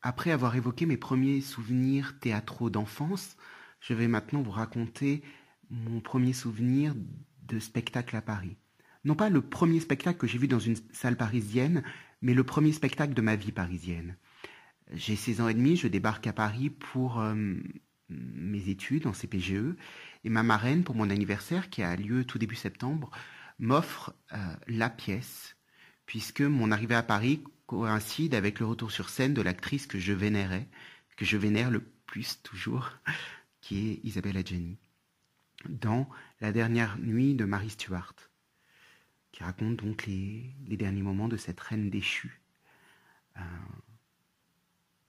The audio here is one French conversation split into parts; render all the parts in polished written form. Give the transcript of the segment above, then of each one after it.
Après avoir évoqué mes premiers souvenirs théâtraux d'enfance, je vais maintenant vous raconter mon premier souvenir de spectacle à Paris. Non pas le premier spectacle que j'ai vu dans une salle parisienne, mais le premier spectacle de ma vie parisienne. J'ai 16 ans et demi, je débarque à Paris pour mes études en CPGE, et ma marraine, pour mon anniversaire, qui a lieu tout début septembre, m'offre la pièce, puisque mon arrivée à Paris coïncide avec le retour sur scène de l'actrice que je vénérais, que je vénère le plus toujours, qui est Isabelle Adjani, dans La dernière nuit de Mary Stuart, qui raconte donc les derniers moments de cette reine déchue.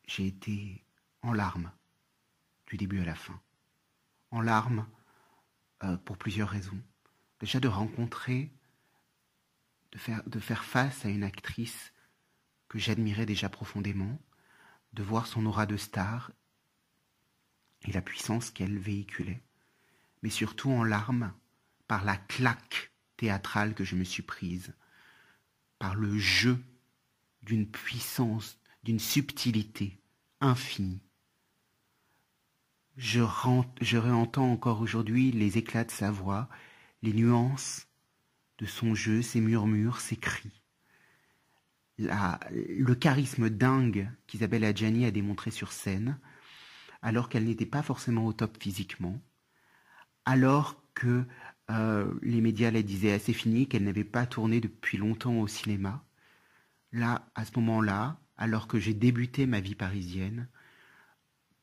J'ai été en larmes du début à la fin. En larmes pour plusieurs raisons. Déjà de rencontrer, de faire face à une actrice que j'admirais déjà profondément, de voir son aura de star et la puissance qu'elle véhiculait, mais surtout en larmes par la claque théâtrale que je me suis prise, par le jeu d'une puissance, d'une subtilité infinie. Je réentends encore aujourd'hui les éclats de sa voix, les nuances de son jeu, ses murmures, ses cris. Le charisme dingue qu'Isabelle Adjani a démontré sur scène, alors qu'elle n'était pas forcément au top physiquement, alors que les médias la disaient assez fini, qu'elle n'avait pas tourné depuis longtemps au cinéma. Là, à ce moment-là, alors que j'ai débuté ma vie parisienne,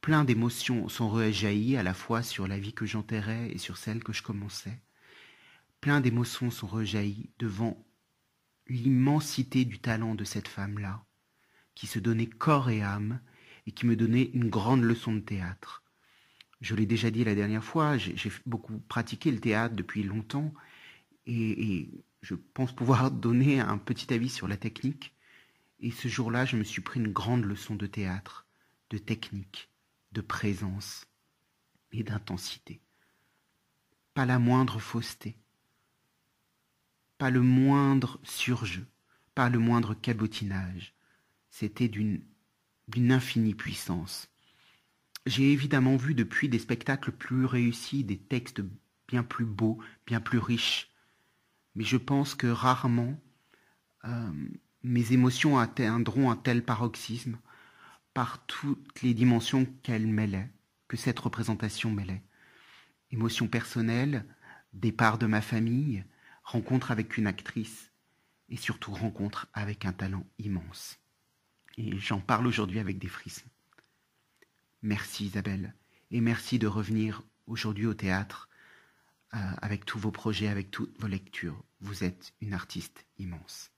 plein d'émotions sont rejaillies à la fois sur la vie que j'enterrais et sur celle que je commençais. Plein d'émotions sont rejaillies devant l'immensité du talent de cette femme-là, qui se donnait corps et âme et qui me donnait une grande leçon de théâtre. Je l'ai déjà dit la dernière fois, j'ai beaucoup pratiqué le théâtre depuis longtemps et je pense pouvoir donner un petit avis sur la technique. Et ce jour-là, je me suis pris une grande leçon de théâtre, de technique, de présence et d'intensité. Pas la moindre fausseté, pas le moindre surjeu, pas le moindre cabotinage. C'était d'une infinie puissance. J'ai évidemment vu depuis des spectacles plus réussis, des textes bien plus beaux, bien plus riches. Mais je pense que rarement mes émotions atteindront un tel paroxysme par toutes les dimensions qu'elle mêlait, que cette représentation mêlait. Émotion personnelle, départ de ma famille, rencontre avec une actrice et surtout rencontre avec un talent immense. Et j'en parle aujourd'hui avec des frissons. Merci Isabelle, et merci de revenir aujourd'hui au théâtre avec tous vos projets, avec toutes vos lectures. Vous êtes une artiste immense.